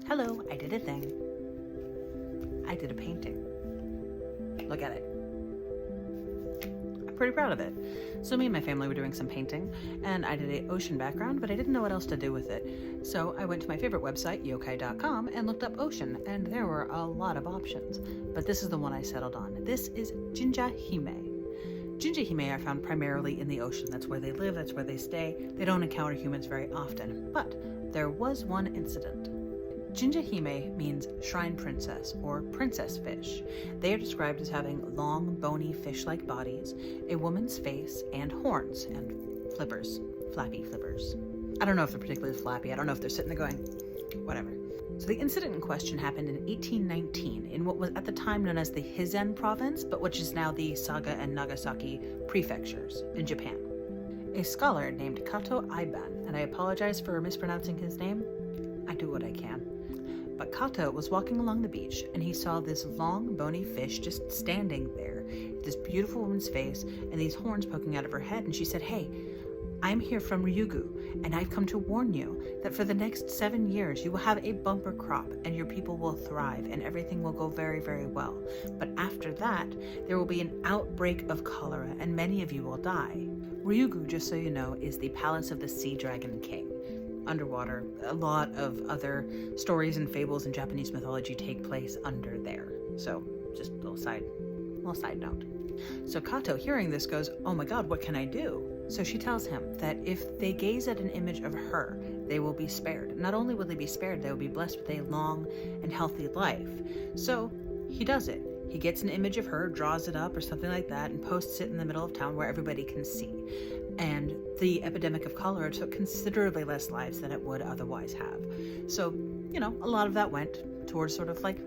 Hello, I did a thing. I did a painting. Look at it. I'm pretty proud of it. So me and my family were doing some painting, and I did an ocean background, but I didn't know what else to do with it. So I went to my favorite website, yokai.com, and looked up ocean, and there were a lot of options. But this is the one I settled on. This is Jinja Hime. Jinja Hime are found primarily in the ocean. That's where they live, that's where they stay. They don't encounter humans very often, but there was one incident. Jinja Hime means shrine princess or princess fish. They are described as having long, bony fish-like bodies, a woman's face, and horns and flippers, flappy flippers. I don't know if they're particularly flappy. I don't know if they're sitting there going, whatever. So the incident in question happened in 1819 in what was at the time known as the Hizen province, but which is now the Saga and Nagasaki prefectures in Japan. A scholar named Kato Aiban, and I apologize for mispronouncing his name, I do what I can. But Kato was walking along the beach and he saw this long, bony fish just standing there, this beautiful woman's face and these horns poking out of her head, and she said, "Hey, I'm here from Ryugu, and I've come to warn you that for the next 7 years you will have a bumper crop and your people will thrive and everything will go very, very well. But after that, there will be an outbreak of cholera and many of you will die." Ryugu, just so you know, is the palace of the Sea Dragon King. Underwater, a lot of other stories and fables in Japanese mythology take place under there. So, just a little side note. So Kato, hearing this, goes, "Oh my god, what can I do?" So she tells him that if they gaze at an image of her, they will be spared. Not only will they be spared, they will be blessed with a long and healthy life. So he does it. He gets an image of her, draws it up or something like that, and posts it in the middle of town where everybody can see. And the epidemic of cholera took considerably less lives than it would otherwise have. So, a lot of that went towards sort of like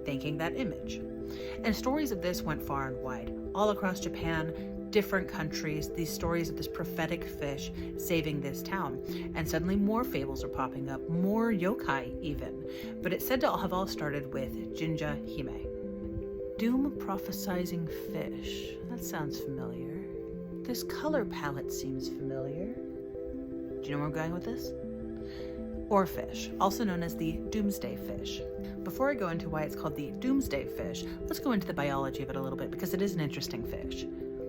thanking that image. And stories of this went far and wide. All across Japan, different countries, these stories of this prophetic fish saving this town. And suddenly more fables are popping up, more yokai even. But it's said to have all started with Jinja Hime. Doom prophesizing fish. That sounds familiar. This color palette seems familiar. Do you know where I'm going with this? Oarfish, also known as the Doomsday fish. Before I go into why it's called the Doomsday fish, let's go into the biology of it a little bit because it is an interesting fish.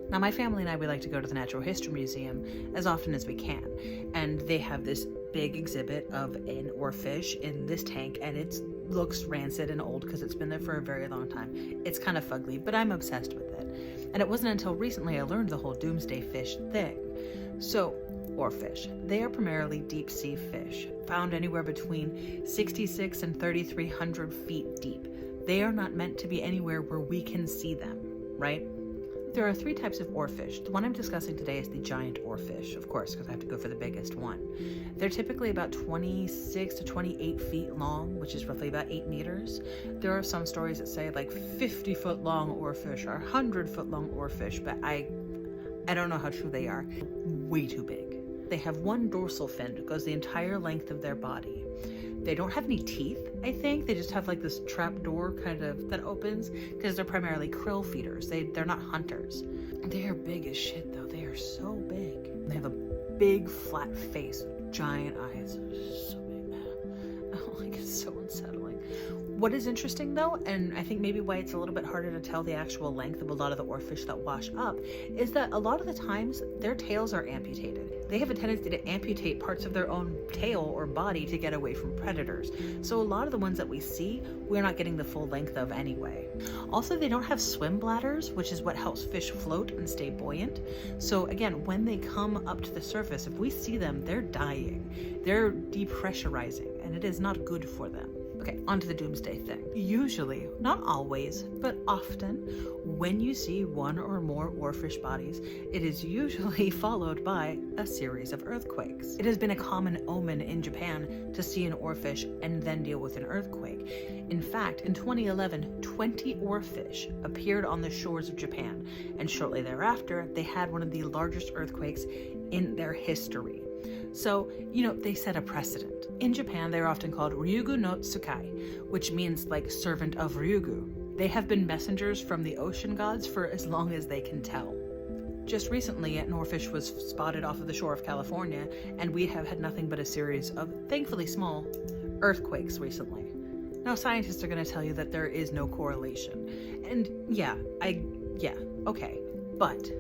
Now, my family and I, we like to go to the Natural History Museum as often as we can, and they have this big exhibit of an oarfish in this tank, and it looks rancid and old because it's been there for a very long time. It's kind of fugly, but I'm obsessed with it. And it wasn't until recently I learned the whole Doomsday fish thing. So, oarfish, they are primarily deep sea fish, found anywhere between 66 and 3,300 feet deep. They are not meant to be anywhere where we can see them, right? There are 3 types of oarfish. The one I'm discussing today is the giant oarfish, of course, because I have to go for the biggest one. They're typically about 26 to 28 feet long, which is roughly about 8 meters. There are some stories that say like 50-foot long oarfish or 100-foot long oarfish, but I don't know how true they are. Way too big. They have one dorsal fin that goes the entire length of their body. They don't have any teeth, I think. They just have like this trap door kind of that opens because they're primarily krill feeders. They're not hunters. They are big as shit though. They are so big. They have a big flat face with giant eyes. So big. Oh, like it's so unsettling. What is interesting though, and I think maybe why it's a little bit harder to tell the actual length of a lot of the oarfish that wash up, is that a lot of the times their tails are amputated. They have a tendency to amputate parts of their own tail or body to get away from predators. So a lot of the ones that we see, we're not getting the full length of anyway. Also, they don't have swim bladders, which is what helps fish float and stay buoyant. So again, when they come up to the surface, if we see them, they're dying. They're depressurizing, and it is not good for them. Okay, onto the Doomsday thing. Usually, not always, but often, when you see one or more oarfish bodies, it is usually followed by a series of earthquakes. It has been a common omen in Japan to see an oarfish and then deal with an earthquake. In fact, in 2011, 20 oarfish appeared on the shores of Japan, and shortly thereafter, they had one of the largest earthquakes in their history. So, they set a precedent. In Japan, they are often called Ryugu no Tsukai, which means like servant of Ryugu. They have been messengers from the ocean gods for as long as they can tell. Just recently, an oarfish was spotted off of the shore of California, and we have had nothing but a series of, thankfully small, earthquakes recently. Now, scientists are going to tell you that there is no correlation. And yeah, okay. But,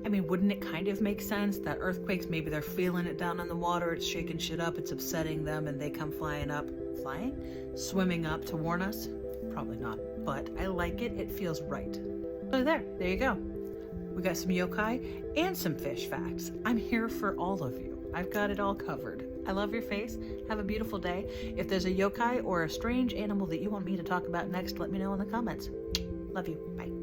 I mean, wouldn't it kind of make sense that earthquakes, maybe they're feeling it down in the water, it's shaking shit up, it's upsetting them, and they come swimming up to warn us? Probably not, but I like it. It feels right. So there you go. We got some yokai and some fish facts. I'm here for all of you. I've got it all covered. I love your face. Have a beautiful day. If there's a yokai or a strange animal that you want me to talk about next, let me know in the comments. Love you. Bye.